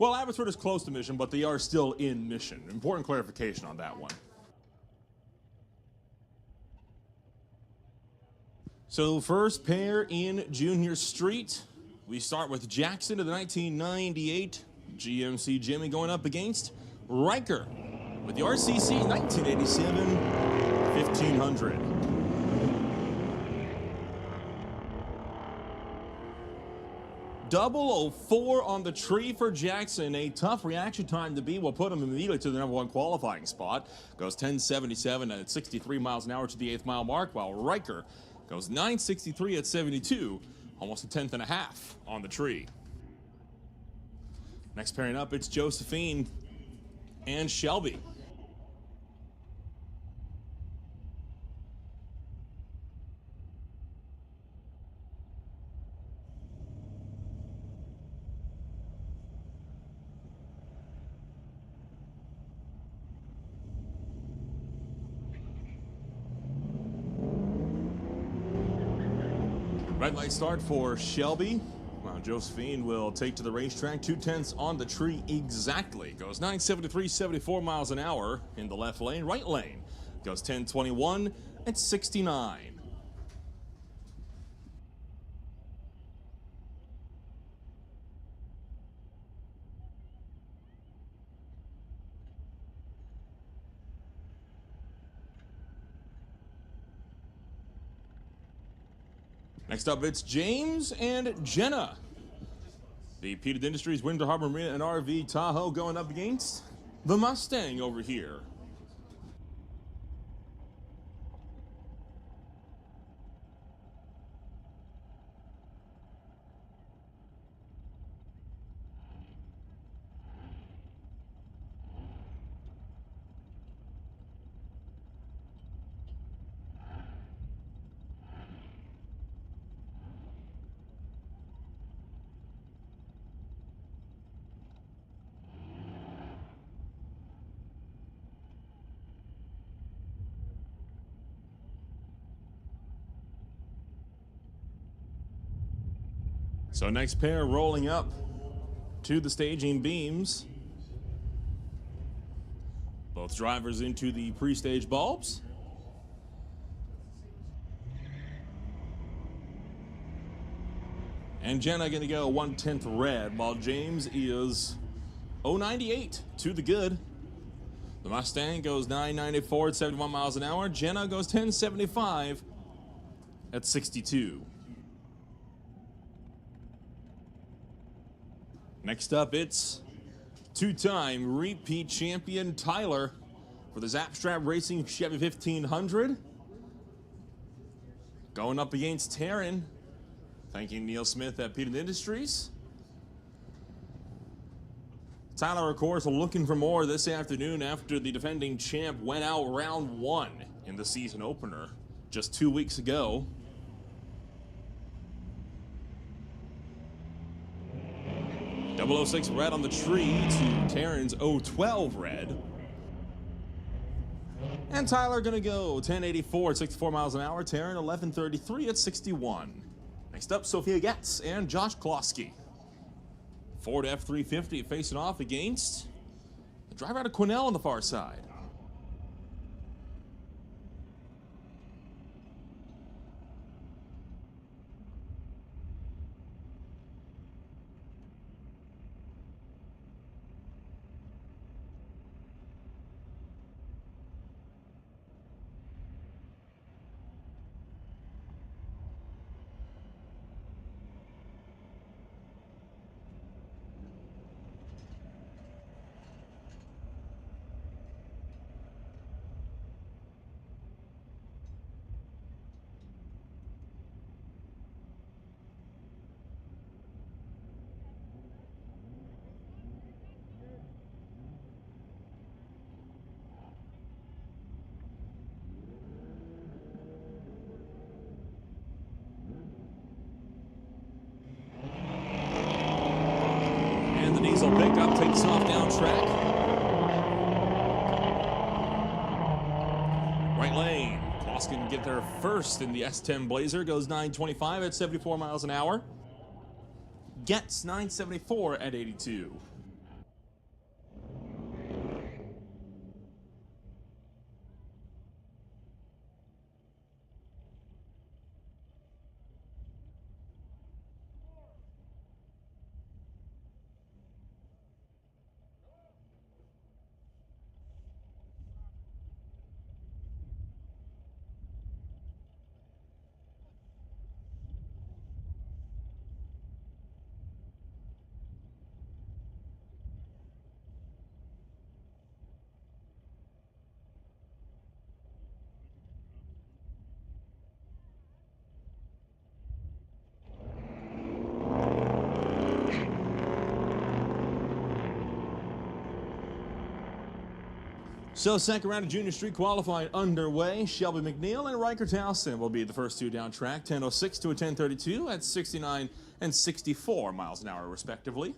Well, Abbotsford is close to Mission, but they are still in Mission. Important clarification on that one. So first pair in Junior Street. We start with Jackson of the 1998 GMC Jimmy going up against Riker with the RCC 1987 1500. .004 on the tree for Jackson. A tough reaction time to beat will put him immediately to the #1 qualifying spot. Goes 10.77 at 63 miles an hour to the 8th mile mark, while Riker goes 9.63 at 72, almost a tenth and a half on the tree. Next pairing up, it's Josephine and Shelby. Red light start for Shelby. Josephine will take to the racetrack 2/10 on the tree exactly. Goes 9.73, 74 miles an hour in the left lane. Right lane goes 10.21 at 69. Next up, it's James and Jenna. The Peden Industries Winter Harbor Marina and RV Tahoe going up against the Mustang over here. So next pair rolling up to the staging beams. Both drivers into the pre-stage bulbs. And Jenna gonna go 1/10 red, while James is 0.98 to the good. The Mustang goes 9.94 at 71 miles an hour. Jenna goes 10.75 at 62. Next up, it's two-time repeat champion Tyler for the Zapstrap Racing Chevy 1500. Going up against Taryn, thanking Neil Smith at Peden Industries. Tyler, of course, looking for more this afternoon after the defending champ went out round 1 in the season opener just 2 weeks ago. .006 red on the tree to Taryn's 012 red. And Tyler gonna go 10.84 at 64 miles an hour. Taryn 11.33 at 61. Next up, Sophia Getz and Josh Klosky. Ford F350 facing off against the driver out of Quinnell on the far side. Diesel pickup takes off down track. Right lane. Kloss can get there first in the S10 Blazer. Goes 9.25 at 74 miles an hour. Gets 9.74 at 82. So second round of junior street qualifying underway. Shelby McNeil and Riker Towson will be the first two down track. 10:06 to a 10:32 at 69 and 64 miles an hour respectively.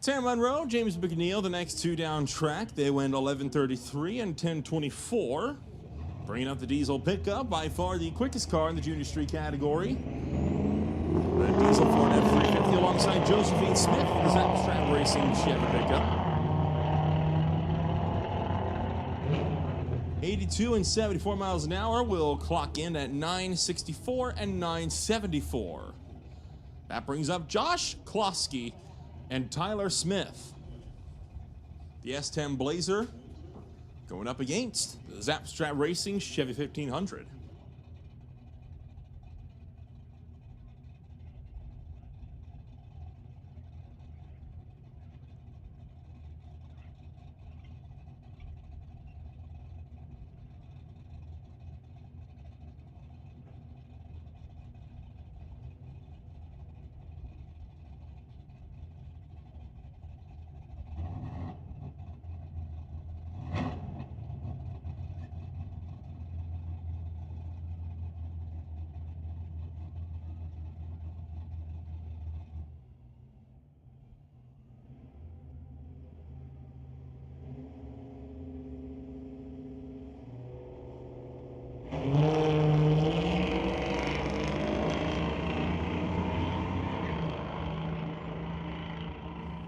Sam Monroe, James McNeil, the next two down track. They went 11:33 and 10:24. Bringing up the diesel pickup, by far the quickest car in the junior street category. The diesel Ford F350 alongside Josephine Smith, the Zapstrap Racing Chevy pickup. 82 and 74 miles an hour will clock in at 9:64 and 9:74. That brings up Josh Klosky and Tyler Smith. The S10 Blazer going up against the Zapstrap Racing Chevy 1500.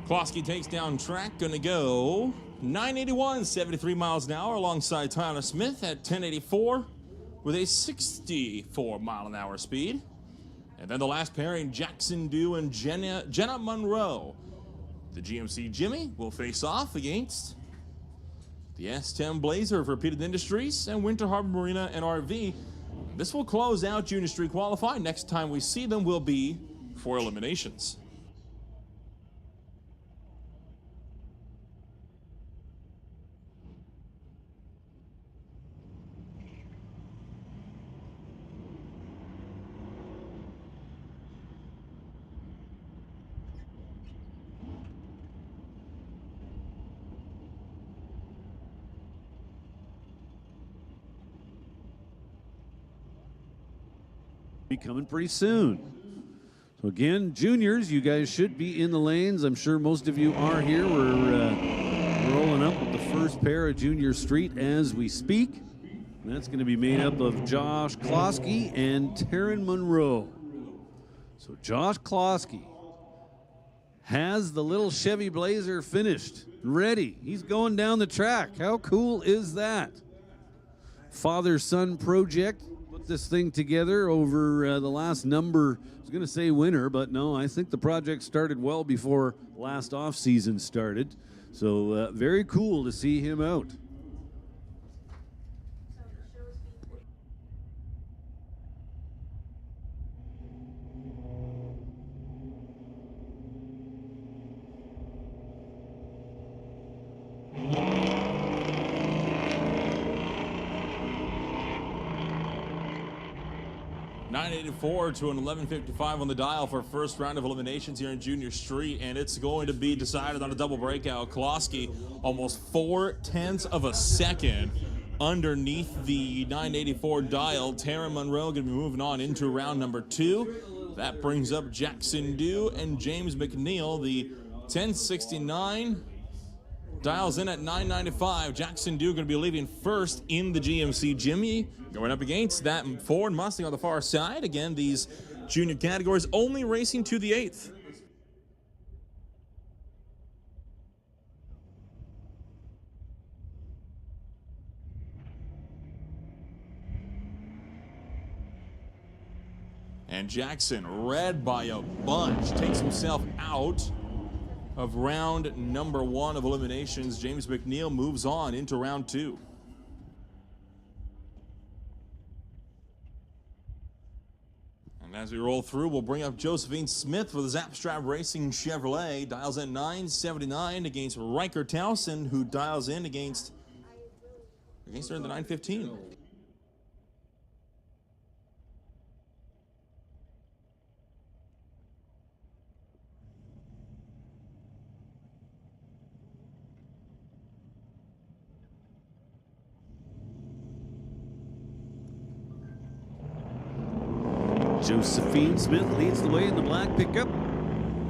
Klosky takes down track, gonna go 981, 73 miles an hour alongside Tyler Smith at 1084 with a 64 mile an hour speed. And then the last pairing, Jackson Dew and Jenna Monroe. The GMC Jimmy will face off against the S10 Blazer for Peden Industries and Winter Harbor Marina and RV. This will close out junior street qualifying. Next time we see them will be for eliminations. Be coming pretty soon. So again, juniors, you guys should be in the lanes. I'm sure most of you are here. We're rolling up with the first pair of junior street as we speak. And that's going to be made up of Josh Klosky and Taryn Monroe. So Josh Klosky has the little Chevy Blazer finished, ready. He's going down the track. How cool is that? Father-son project. put this thing together over the last number. I was going to say winter, but no, I think the project started well before last off season started. So very cool to see him out. .984 to an 11:55 on the dial for first round of eliminations here in Junior Street, and it's going to be decided on a double breakout. Klosky almost 0.4 of a second underneath the 984 dial. Tara Monroe going to be moving on into round number 2. That brings up Jackson Dew and James McNeil. The 1069 dials in at 995. Jackson Dew going to be leaving first in the GMC Jimmy. Going up against that Ford Mustang on the far side. Again, these junior categories only racing to the 8th. And Jackson, red by a bunch, takes himself out of round number 1 of eliminations. James McNeil moves on into round 2. And as we roll through, we'll bring up Josephine Smith for the Zapstrap Racing Chevrolet. Dials in 979 against Riker Towson, who dials in against her in the 915. Josephine Smith leads the way in the black pickup.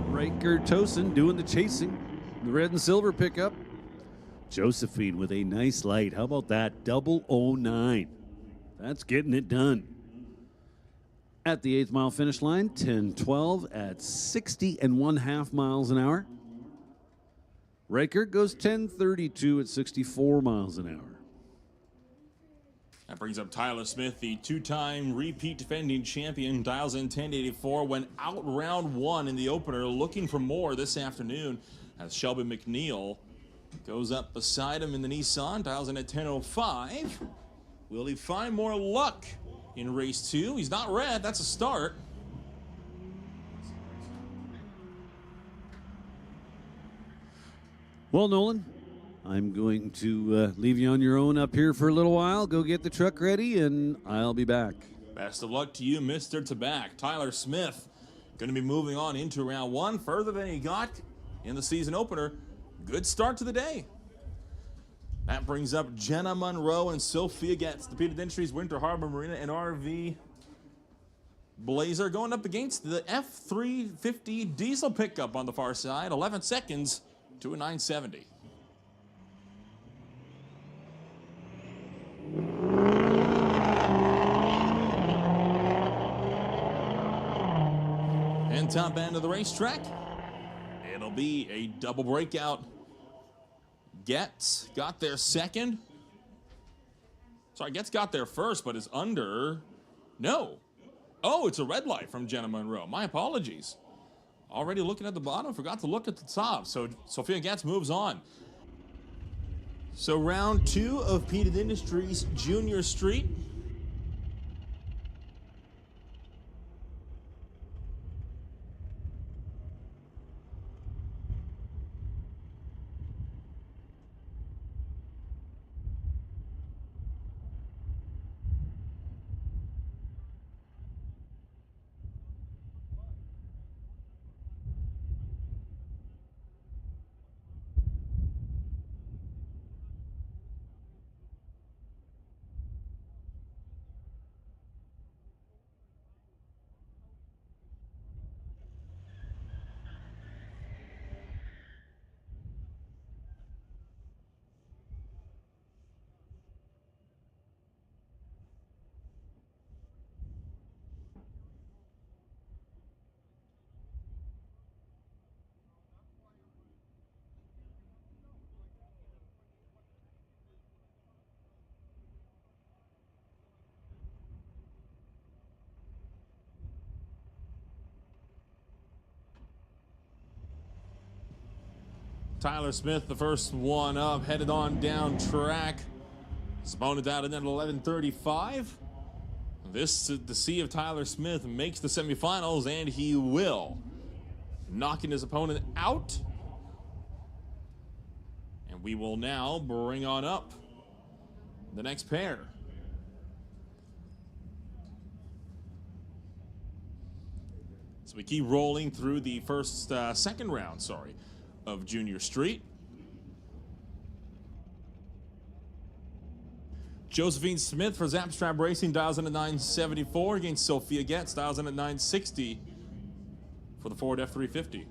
Riker Towson doing the chasing. The red and silver pickup. Josephine with a nice light. How about that? 009. That's getting it done. At the 8th mile finish line, 10:12 at 60.5 miles an hour. Riker goes 10:32 at 64 miles an hour. That brings up Tyler Smith, the 2-time repeat defending champion. Dials in 1084, went out round 1 in the opener, looking for more this afternoon as Shelby McNeil goes up beside him in the Nissan. Dials in at 10:05. Will he find more luck in race 2? He's not red. That's a start. Well, Nolan, I'm going to leave you on your own up here for a little while. Go get the truck ready, and I'll be back. Best of luck to you, Mr. Tabak. Tyler Smith going to be moving on into round 1, further than he got in the season opener. Good start to the day. That brings up Jenna Monroe and Sophia Getz, the Peden Inustries Winter Harbor Marina and RV Blazer, going up against the F350 diesel pickup on the far side. 11 seconds to a 970. And top end of the racetrack, it'll be a double breakout. Getz got there second. Sorry, Getz got there first, but is under. No. Oh, it's a red light from Jenna Monroe. My apologies. Already looking at the bottom, forgot to look at the top. So Sophia Getz moves on. So round 2 of Peden Industries Junior Street. Tyler Smith, the first one up, headed on down track. His opponent out in at 11:35. This to see if Tyler Smith makes the semifinals, and he will. Knocking his opponent out. And we will now bring on up the next pair. So we keep rolling through the second round, of Junior Street. Josephine Smith for Zapstrap Racing dials in at 974 against Sophia Getz, dials in at 960 for the Ford F350.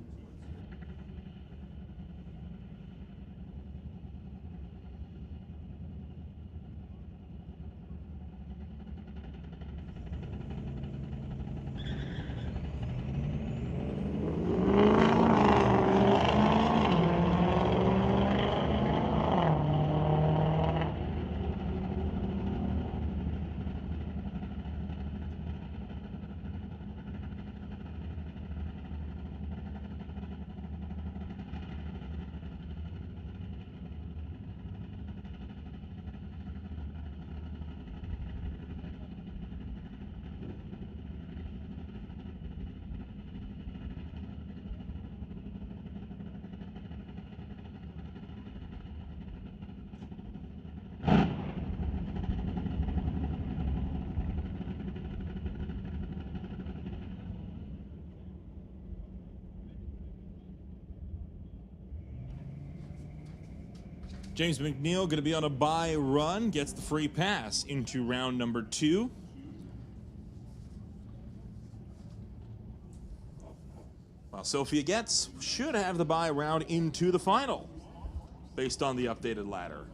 James McNeil going to be on a bye run, gets the free pass into round number 2. While Sophia Getz should have the bye round into the final, based on the updated ladder.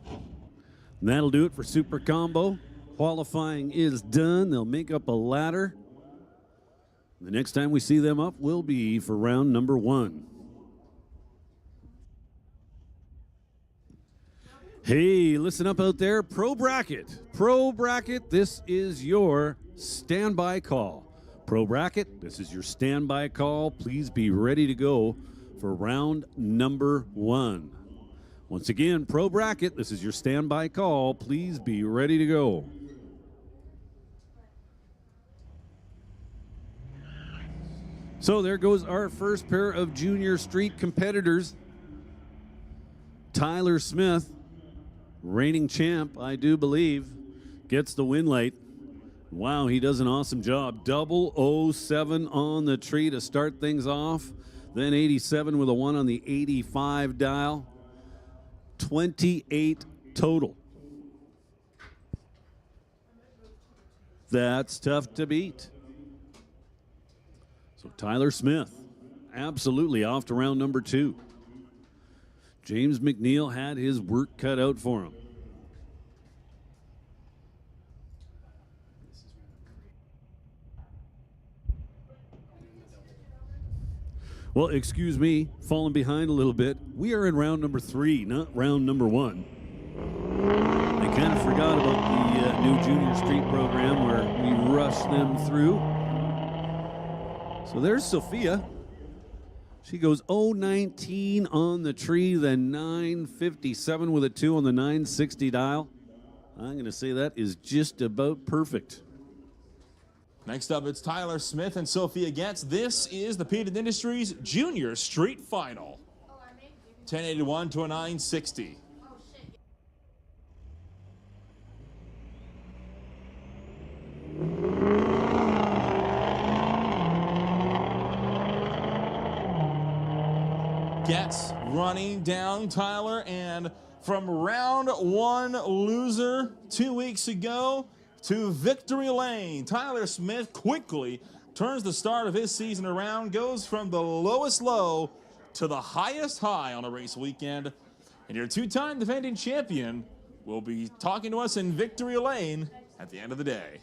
And that'll do it for Super Combo. Qualifying is done. They'll make up a ladder. The next time we see them up will be for round number 1. Hey, listen up out there. Pro Bracket. Pro Bracket, this is your standby call. Pro Bracket, this is your standby call. Please be ready to go for round number 1. Once again, Pro Bracket, this is your standby call. Please be ready to go. So there goes our first pair of Junior Street competitors. Tyler Smith, reigning champ, I do believe, gets the win late. Wow, he does an awesome job. 007 on the tree to start things off. Then 87 with a 1 on the 85 dial. 28 total. That's tough to beat. So Tyler Smith, absolutely off to round number 2. James McNeil had his work cut out for him. Well, excuse me, falling behind a little bit. We are in round number 3, not round number 1. I kind of forgot about the new Junior Street program where we rush them through. So there's Sophia. She goes 019 on the tree, then 957 with a 2 on the 960 dial. I'm going to say that is just about perfect. Next up, it's Tyler Smith and Sophia Getz. This is the Peden Industries Junior Street Final. 1081 to a 960. Getz running down Tyler, and from round 1 loser 2 weeks ago to victory lane, Tyler Smith quickly turns the start of his season around, goes from the lowest low to the highest high on a race weekend, and your 2-time defending champion will be talking to us in victory lane at the end of the day.